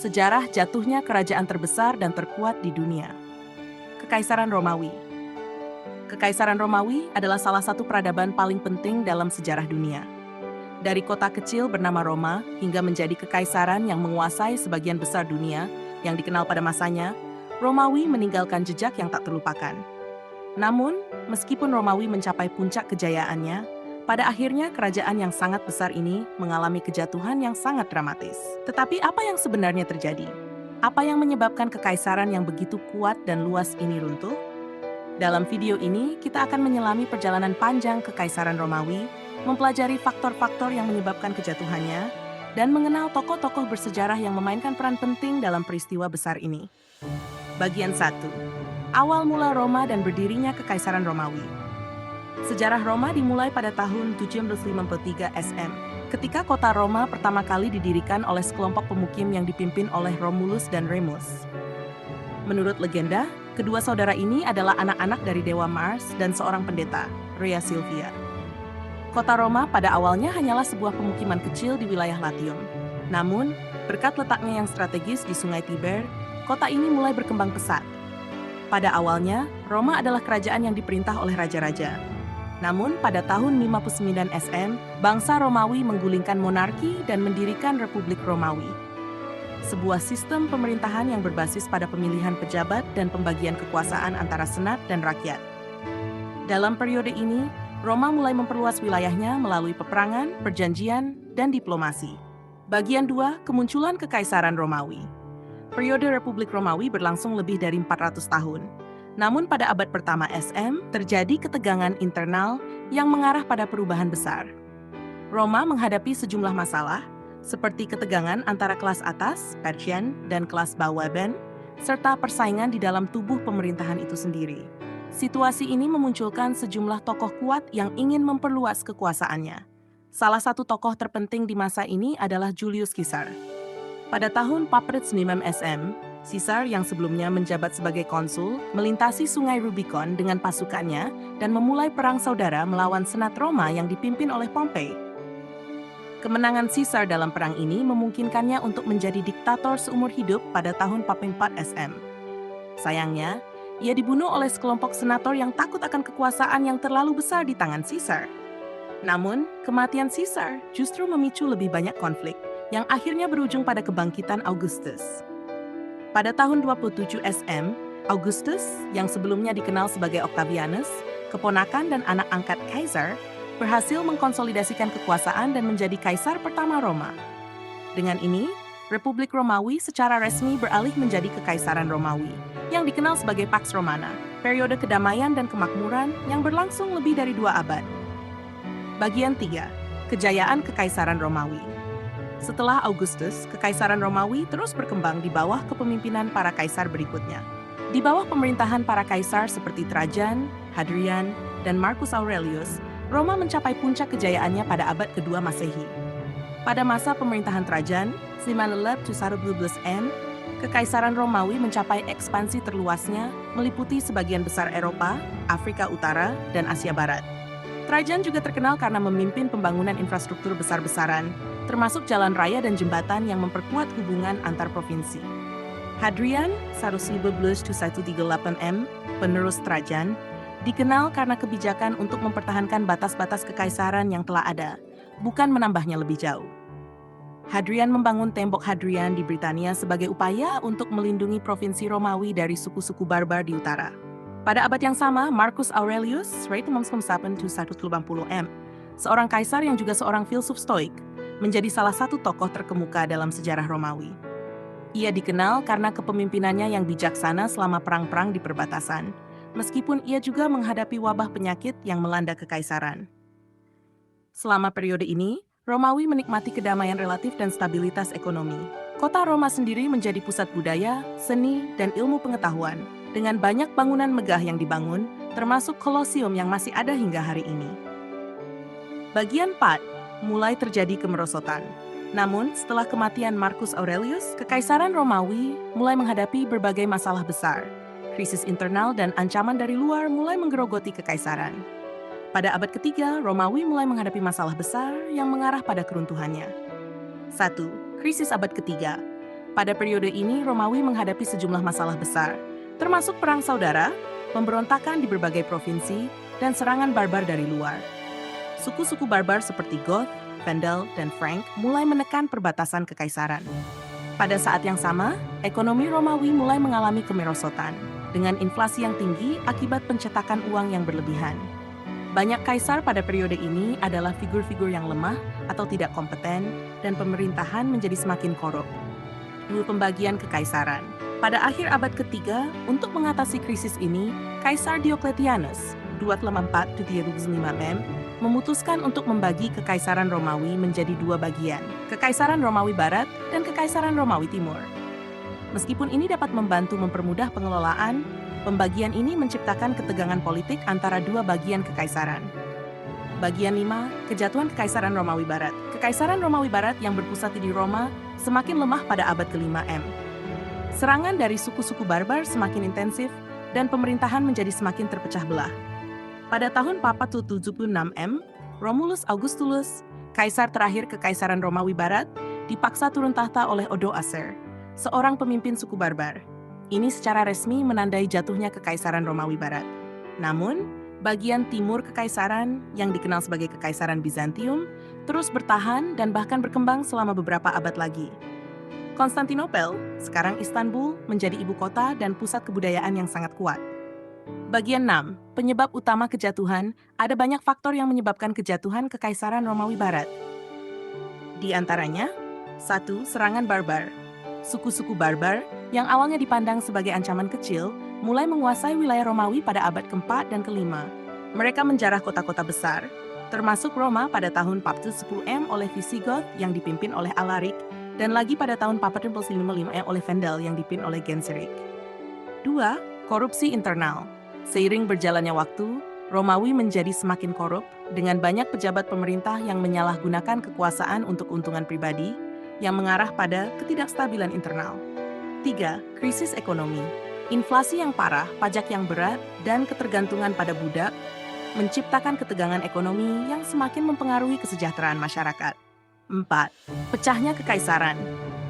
Sejarah jatuhnya kerajaan terbesar dan terkuat di dunia. Kekaisaran Romawi. Kekaisaran Romawi adalah salah satu peradaban paling penting dalam sejarah dunia. Dari kota kecil bernama Roma hingga menjadi kekaisaran yang menguasai sebagian besar dunia yang dikenal pada masanya, Romawi meninggalkan jejak yang tak terlupakan. Namun, meskipun Romawi mencapai puncak kejayaannya, pada akhirnya kerajaan yang sangat besar ini mengalami kejatuhan yang sangat dramatis. Tetapi apa yang sebenarnya terjadi? Apa yang menyebabkan kekaisaran yang begitu kuat dan luas ini runtuh? Dalam video ini, kita akan menyelami perjalanan panjang Kekaisaran Romawi, mempelajari faktor-faktor yang menyebabkan kejatuhannya, dan mengenal tokoh-tokoh bersejarah yang memainkan peran penting dalam peristiwa besar ini. Bagian 1. Awal mula Roma dan berdirinya Kekaisaran Romawi. Sejarah Roma dimulai pada tahun 753 SM, ketika kota Roma pertama kali didirikan oleh sekelompok pemukim yang dipimpin oleh Romulus dan Remus. Menurut legenda, kedua saudara ini adalah anak-anak dari dewa Mars dan seorang pendeta, Rhea Silvia. Kota Roma pada awalnya hanyalah sebuah pemukiman kecil di wilayah Latium. Namun, berkat letaknya yang strategis di Sungai Tiber, kota ini mulai berkembang pesat. Pada awalnya, Roma adalah kerajaan yang diperintah oleh raja-raja. Namun, pada tahun 59 SM, bangsa Romawi menggulingkan monarki dan mendirikan Republik Romawi. Sebuah sistem pemerintahan yang berbasis pada pemilihan pejabat dan pembagian kekuasaan antara senat dan rakyat. Dalam periode ini, Roma mulai memperluas wilayahnya melalui peperangan, perjanjian, dan diplomasi. Bagian 2, kemunculan Kekaisaran Romawi. Periode Republik Romawi berlangsung lebih dari 400 tahun. Namun pada abad pertama SM, terjadi ketegangan internal yang mengarah pada perubahan besar. Roma menghadapi sejumlah masalah, seperti ketegangan antara kelas atas, Persian, dan kelas bawah, Ben, serta persaingan di dalam tubuh pemerintahan itu sendiri. Situasi ini memunculkan sejumlah tokoh kuat yang ingin memperluas kekuasaannya. Salah satu tokoh terpenting di masa ini adalah Julius Caesar. Pada tahun 405 SM, Caesar yang sebelumnya menjabat sebagai konsul, melintasi sungai Rubicon dengan pasukannya dan memulai perang saudara melawan Senat Roma yang dipimpin oleh Pompei. Kemenangan Caesar dalam perang ini memungkinkannya untuk menjadi diktator seumur hidup pada tahun 44 SM. Sayangnya, ia dibunuh oleh sekelompok senator yang takut akan kekuasaan yang terlalu besar di tangan Caesar. Namun, kematian Caesar justru memicu lebih banyak konflik, yang akhirnya berujung pada kebangkitan Augustus. Pada tahun 27 SM, Augustus, yang sebelumnya dikenal sebagai Octavianus, keponakan dan anak angkat Kaisar, berhasil mengkonsolidasikan kekuasaan dan menjadi kaisar pertama Roma. Dengan ini, Republik Romawi secara resmi beralih menjadi Kekaisaran Romawi, yang dikenal sebagai Pax Romana, periode kedamaian dan kemakmuran yang berlangsung lebih dari 2 abad. Bagian 3. Kejayaan Kekaisaran Romawi. Setelah Augustus, Kekaisaran Romawi terus berkembang di bawah kepemimpinan para kaisar berikutnya. Di bawah pemerintahan para kaisar seperti Trajan, Hadrian, dan Marcus Aurelius, Roma mencapai puncak kejayaannya pada abad kedua Masehi. Pada masa pemerintahan Trajan, 911 N, Kekaisaran Romawi mencapai ekspansi terluasnya, meliputi sebagian besar Eropa, Afrika Utara, dan Asia Barat. Trajan juga terkenal karena memimpin pembangunan infrastruktur besar-besaran, termasuk jalan raya dan jembatan yang memperkuat hubungan antar provinsi. Hadrian, 911 M, penerus Trajan, dikenal karena kebijakan untuk mempertahankan batas-batas kekaisaran yang telah ada, bukan menambahnya lebih jauh. Hadrian membangun tembok Hadrian di Britania sebagai upaya untuk melindungi provinsi Romawi dari suku-suku barbar di utara. Pada abad yang sama, Marcus Aurelius, 911 M, seorang kaisar yang juga seorang filsuf stoik, menjadi salah satu tokoh terkemuka dalam sejarah Romawi. Ia dikenal karena kepemimpinannya yang bijaksana selama perang-perang di perbatasan, meskipun ia juga menghadapi wabah penyakit yang melanda kekaisaran. Selama periode ini, Romawi menikmati kedamaian relatif dan stabilitas ekonomi. Kota Roma sendiri menjadi pusat budaya, seni, dan ilmu pengetahuan, dengan banyak bangunan megah yang dibangun, termasuk Kolosium yang masih ada hingga hari ini. Bagian 4, mulai terjadi kemerosotan. Namun, setelah kematian Marcus Aurelius, Kekaisaran Romawi mulai menghadapi berbagai masalah besar. Krisis internal dan ancaman dari luar mulai menggerogoti kekaisaran. Pada abad ketiga, Romawi mulai menghadapi masalah besar yang mengarah pada keruntuhannya. 1. Krisis abad ketiga. Pada periode ini, Romawi menghadapi sejumlah masalah besar, termasuk perang saudara, pemberontakan di berbagai provinsi, dan serangan barbar dari luar. Suku-suku barbar seperti Goth, Vandal, dan Frank mulai menekan perbatasan kekaisaran. Pada saat yang sama, ekonomi Romawi mulai mengalami kemerosotan, dengan inflasi yang tinggi akibat pencetakan uang yang berlebihan. Banyak kaisar pada periode ini adalah figur-figur yang lemah atau tidak kompeten, dan pemerintahan menjadi semakin korup. Pembagian kekaisaran. Pada akhir abad ketiga, untuk mengatasi krisis ini, Kaisar Diocletianus 284-305 M memutuskan untuk membagi Kekaisaran Romawi menjadi dua bagian, Kekaisaran Romawi Barat dan Kekaisaran Romawi Timur. Meskipun ini dapat membantu mempermudah pengelolaan, pembagian ini menciptakan ketegangan politik antara dua bagian kekaisaran. Bagian 5, Kejatuhan Kekaisaran Romawi Barat. Kekaisaran Romawi Barat yang berpusat di Roma semakin lemah pada abad ke-5 M. Serangan dari suku-suku barbar semakin intensif dan pemerintahan menjadi semakin terpecah belah. Pada tahun 476 M, Romulus Augustulus, kaisar terakhir Kekaisaran Romawi Barat, dipaksa turun tahta oleh Odoacer, seorang pemimpin suku barbar. Ini secara resmi menandai jatuhnya Kekaisaran Romawi Barat. Namun, bagian timur kekaisaran yang dikenal sebagai Kekaisaran Bizantium terus bertahan dan bahkan berkembang selama beberapa abad lagi. Konstantinopel, sekarang Istanbul, menjadi ibu kota dan pusat kebudayaan yang sangat kuat. Bagian 6, penyebab utama kejatuhan. Ada banyak faktor yang menyebabkan kejatuhan Kekaisaran Romawi Barat. Di antaranya, 1. Serangan barbar. Suku-suku barbar yang awalnya dipandang sebagai ancaman kecil mulai menguasai wilayah Romawi pada abad ke-4 dan ke-5. Mereka menjarah kota-kota besar, termasuk Roma pada tahun 410 M oleh Visigoth yang dipimpin oleh Alaric, dan lagi pada tahun 455 M oleh Vandal yang dipimpin oleh Genseric. 2. Korupsi internal. Seiring berjalannya waktu, Romawi menjadi semakin korup dengan banyak pejabat pemerintah yang menyalahgunakan kekuasaan untuk keuntungan pribadi yang mengarah pada ketidakstabilan internal. 3. Krisis ekonomi. Inflasi yang parah, pajak yang berat, dan ketergantungan pada budak menciptakan ketegangan ekonomi yang semakin mempengaruhi kesejahteraan masyarakat. 4. Pecahnya kekaisaran.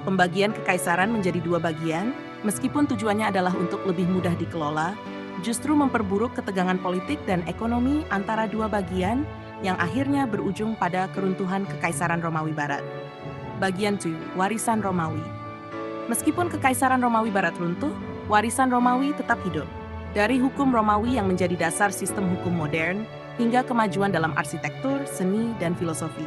Pembagian kekaisaran menjadi dua bagian, meskipun tujuannya adalah untuk lebih mudah dikelola, justru memperburuk ketegangan politik dan ekonomi antara dua bagian yang akhirnya berujung pada keruntuhan Kekaisaran Romawi Barat. Bagian 2, warisan Romawi. Meskipun Kekaisaran Romawi Barat runtuh, warisan Romawi tetap hidup. Dari hukum Romawi yang menjadi dasar sistem hukum modern, hingga kemajuan dalam arsitektur, seni, dan filosofi.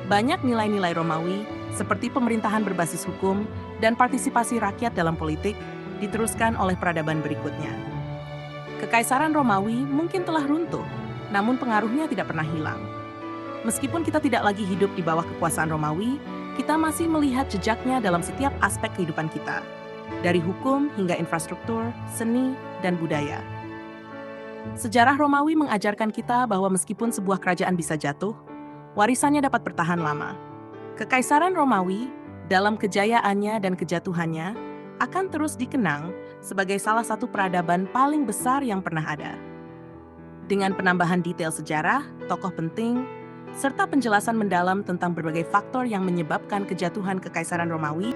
Banyak nilai-nilai Romawi, seperti pemerintahan berbasis hukum dan partisipasi rakyat dalam politik, diteruskan oleh peradaban berikutnya. Kekaisaran Romawi mungkin telah runtuh, namun pengaruhnya tidak pernah hilang. Meskipun kita tidak lagi hidup di bawah kekuasaan Romawi, kita masih melihat jejaknya dalam setiap aspek kehidupan kita, dari hukum hingga infrastruktur, seni, dan budaya. Sejarah Romawi mengajarkan kita bahwa meskipun sebuah kerajaan bisa jatuh, warisannya dapat bertahan lama. Kekaisaran Romawi, dalam kejayaannya dan kejatuhannya, akan terus dikenang sebagai salah satu peradaban paling besar yang pernah ada. Dengan penambahan detail sejarah, tokoh penting, serta penjelasan mendalam tentang berbagai faktor yang menyebabkan kejatuhan Kekaisaran Romawi,